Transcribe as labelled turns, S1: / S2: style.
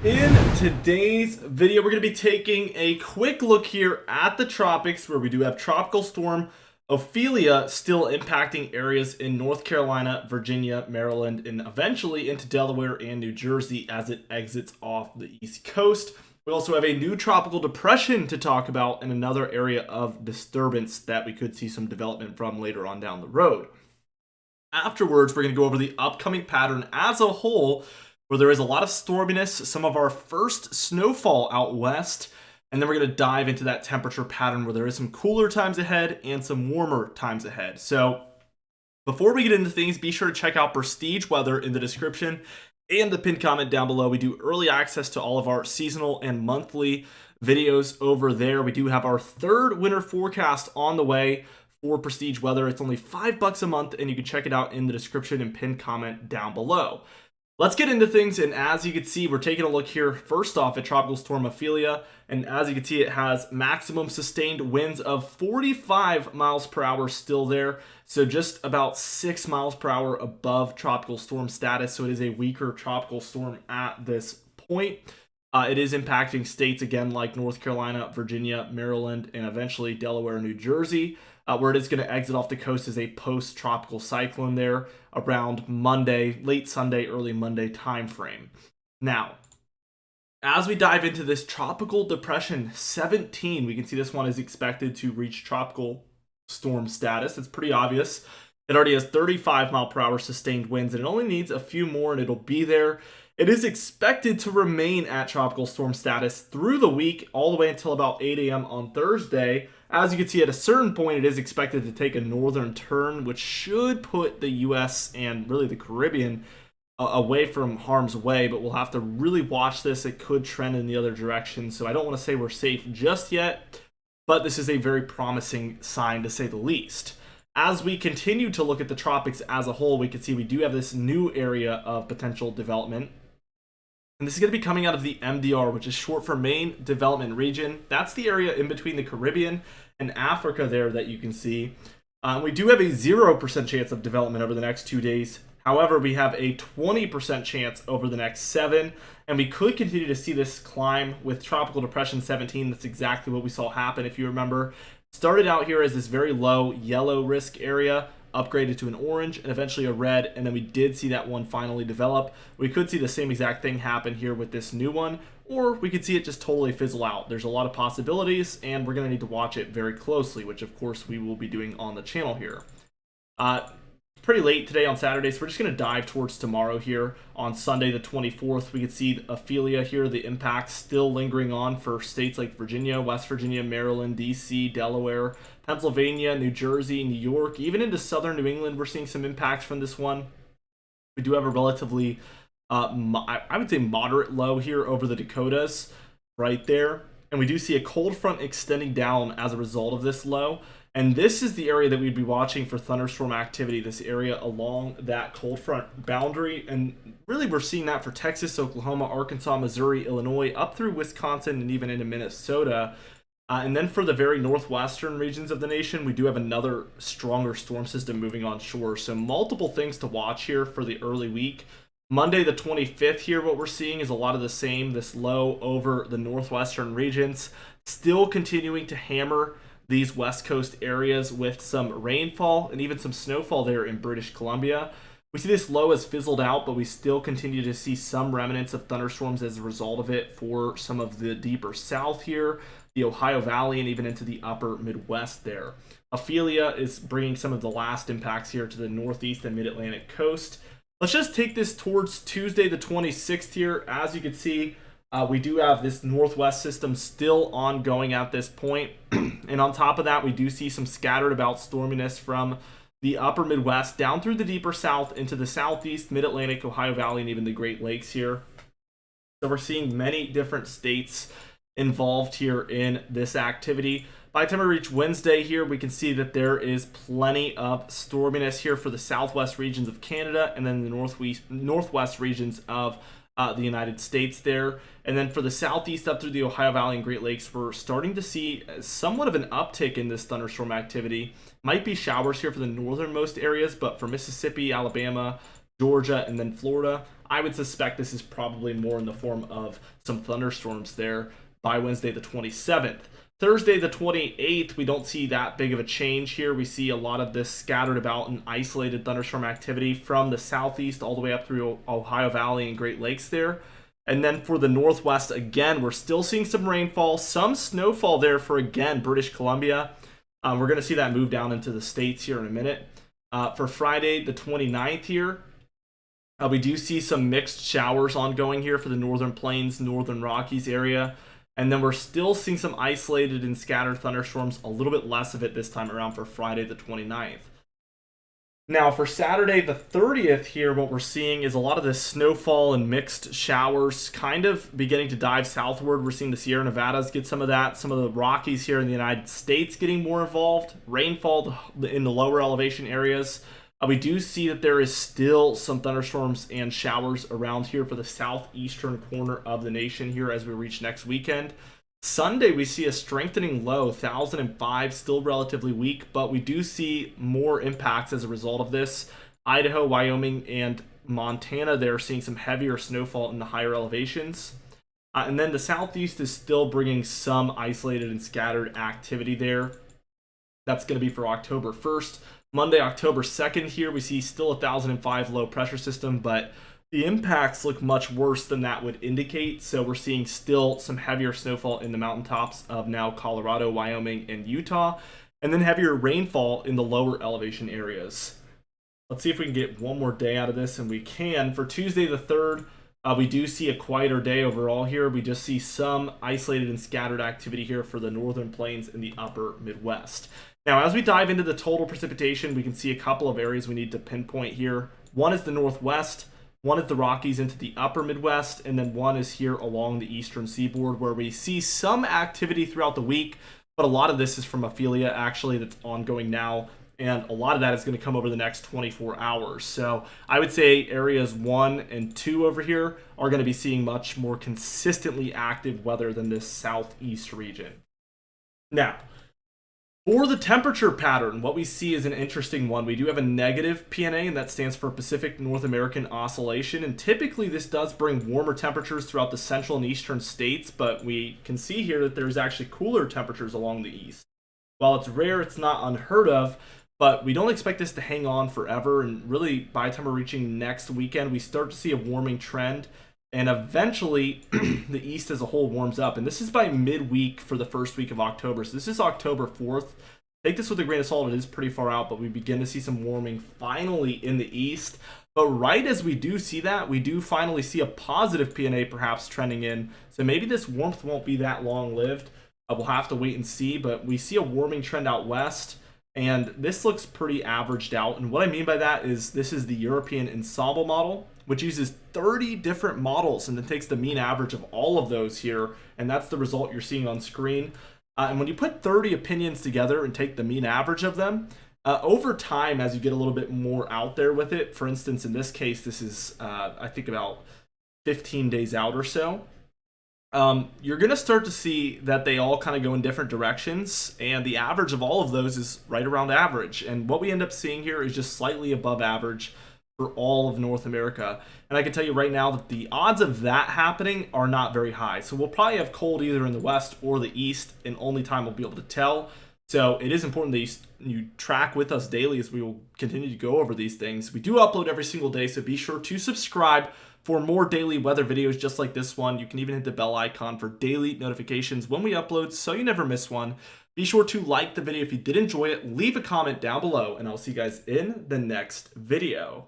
S1: In today's video, we're going to be taking a quick look here at the tropics, where we do have Tropical Storm Ophelia still impacting areas in North Carolina, Virginia, Maryland, and eventually into Delaware and New Jersey as it exits off the East Coast. We also have a new tropical depression to talk about and another area of disturbance that we could see some development from later on down the road. Afterwards, we're going to go over the upcoming pattern as a whole, where there is a lot of storminess, some of our first snowfall out west, and then we're going to dive into that temperature pattern where there is some cooler times ahead and some warmer times ahead. So before we get into things, be sure to check out Prestige Weather in the description and the pinned comment down below. We do early access to all of our seasonal and monthly videos over there. We do have our third winter forecast on the way for Prestige Weather. It's only $5 a month, and you can check it out in the description and pinned comment down below. Let's get into things, and as you can see, we're taking a look here first off at Tropical Storm Ophelia, and as you can see, it has maximum sustained winds of 45 miles per hour still there, so just about 6 miles per hour above tropical storm status, so it is a weaker tropical storm at this point. It is impacting states again like North Carolina, Virginia, Maryland, and eventually Delaware and New Jersey, where it is going to exit off the coast as a post-tropical cyclone there around Monday, late Sunday, early Monday timeframe. Now, as we dive into this tropical depression 17, we can see this one is expected to reach tropical storm status. It's pretty obvious. It already has 35 mile per hour sustained winds, and it only needs a few more and it'll be there. It is expected to remain at tropical storm status through the week, all the way until about 8 a.m. on Thursday. As you can see, at a certain point, it is expected to take a northern turn, which should put the U.S. and really the Caribbean away from harm's way, but we'll have to really watch this. It could trend in the other direction, so I don't want to say we're safe just yet, but this is a very promising sign to say the least. As we continue to look at the tropics as a whole, we can see we do have this new area of potential development. And this is going to be coming out of the MDR, which is short for Main Development Region. That's the area in between the Caribbean and Africa there that you can see. We do have a 0% chance of development over the next 2 days. However, we have a 20% chance over the next 7, and we could continue to see this climb with Tropical Depression 17. That's exactly what we saw happen, if you remember. Started out here as this very low yellow risk area, upgraded to an orange and eventually a red, and then we did see that one finally develop. We could see the same exact thing happen here with this new one, or we could see it just totally fizzle out. There's a lot of possibilities, and we're going to need to watch it very closely, which of course we will be doing on the channel here. Pretty late today on Saturday, so we're just going to dive towards tomorrow here on Sunday the 24th. We can see Ophelia here, the impact still lingering on for states like Virginia, West Virginia, Maryland, DC, Delaware, Pennsylvania, New Jersey, New York, even into southern New England. We're seeing some impacts from this one. We do have a relatively, I would say moderate low here over the Dakotas right there. And we do see a cold front extending down as a result of this low. And this is the area that we'd be watching for thunderstorm activity, this area along that cold front boundary. And really we're seeing that for Texas, Oklahoma, Arkansas, Missouri, Illinois, up through Wisconsin and even into Minnesota. And then for the very northwestern regions of the nation, we do have another stronger storm system moving on shore. So multiple things to watch here for the early week. Monday the 25th here, what we're seeing is a lot of the same, this low over the northwestern regions, still continuing to hammer these west coast areas with some rainfall and even some snowfall there in British Columbia. We see this low has fizzled out, but we still continue to see some remnants of thunderstorms as a result of it for some of the deeper south here, the Ohio Valley, and even into the upper Midwest there. Ophelia is bringing some of the last impacts here to the northeast and mid-Atlantic coast. Let's just take this towards Tuesday the 26th here. As you can see, we do have this northwest system still ongoing at this point. And on top of that, we do see some scattered about storminess from the upper Midwest down through the deeper south into the southeast, mid-Atlantic, Ohio Valley, and even the Great Lakes here. So we're seeing many different states involved here in this activity. By the time we reach Wednesday here, we can see that there is plenty of storminess here for the southwest regions of Canada and then the northwest regions of the United States there. And then for the southeast up through the Ohio Valley and Great Lakes, we're starting to see somewhat of an uptick in this thunderstorm activity. Might be showers here for the northernmost areas, but for Mississippi, Alabama, Georgia, and then Florida, I would suspect this is probably more in the form of some thunderstorms there by Wednesday the 27th. Thursday the 28th, we don't see that big of a change here. We see a lot of this scattered about and isolated thunderstorm activity from the southeast all the way up through Ohio Valley and Great Lakes there. And then for the northwest, again, we're still seeing some rainfall, some snowfall there for, again, British Columbia. We're going to see that move down into the states here in a minute. For Friday the 29th here, we do see some mixed showers ongoing here for the Northern Plains, Northern Rockies area. And then we're still seeing some isolated and scattered thunderstorms, a little bit less of it this time around for Friday the 29th. Now, for Saturday the 30th here, what we're seeing is a lot of this snowfall and mixed showers kind of beginning to dive southward. We're seeing the Sierra Nevadas get some of that, some of the Rockies here in the United States getting more involved, rainfall in the lower elevation areas. We do see that there is still some thunderstorms and showers around here for the southeastern corner of the nation here as we reach next weekend. Sunday, we see a strengthening low, 1,005, still relatively weak, but we do see more impacts as a result of this. Idaho, Wyoming, and Montana, they're seeing some heavier snowfall in the higher elevations. And then the southeast is still bringing some isolated and scattered activity there. That's going to be for October 1st. Monday, October 2nd here, we see still 1,005 low pressure system, but the impacts look much worse than that would indicate. So we're seeing still some heavier snowfall in the mountaintops of now Colorado, Wyoming, and Utah, and then heavier rainfall in the lower elevation areas. Let's see if we can get one more day out of this, and we can. For Tuesday the 3rd, we do see a quieter day overall here. We just see some isolated and scattered activity here for the northern plains and the upper Midwest. Now, as we dive into the total precipitation, we can see a couple of areas we need to pinpoint here. One is the Northwest, one is the Rockies into the upper Midwest, and then one is here along the eastern seaboard where we see some activity throughout the week, but a lot of this is from Ophelia actually that's ongoing now, and a lot of that is going to come over the next 24 hours. So I would say areas 1 and 2 over here are going to be seeing much more consistently active weather than this southeast region. Now, for the temperature pattern, what we see is an interesting one. We do have a negative PNA, and that stands for Pacific North American Oscillation. And typically this does bring warmer temperatures throughout the central and eastern states, but we can see here that there's actually cooler temperatures along the east. While it's rare, it's not unheard of, but we don't expect this to hang on forever. And really, by the time we're reaching next weekend, we start to see a warming trend. And eventually, the East as a whole warms up. And this is by midweek for the first week of October. So this is October 4th. Take this with a grain of salt. It is pretty far out, but we begin to see some warming finally in the East. But right as we do see that, we do finally see a positive PNA perhaps trending in. So maybe this warmth won't be that long-lived. We'll have to wait and see. But we see a warming trend out west. And this looks pretty averaged out. And what I mean by that is this is the European Ensemble model, which uses 30 different models and then takes the mean average of all of those here. And that's the result you're seeing on screen. And when you put 30 opinions together and take the mean average of them, over time, as you get a little bit more out there with it, for instance, in this case, this is, I think, about 15 days out or so, you're going to start to see that they all kind of go in different directions, and the average of all of those is right around average. And what we end up seeing here is just slightly above average for all of North America. And I can tell you right now that the odds of that happening are not very high. So we'll probably have cold either in the west or the east, and only time we'll be able to tell. So it is important that you track with us daily as we will continue to go over these things. We do upload every single day, so be sure to subscribe for more daily weather videos just like this one. You can even hit the bell icon for daily notifications when we upload so you never miss one. Be sure to like the video if you did enjoy it, leave a comment down below, and I'll see you guys in the next video.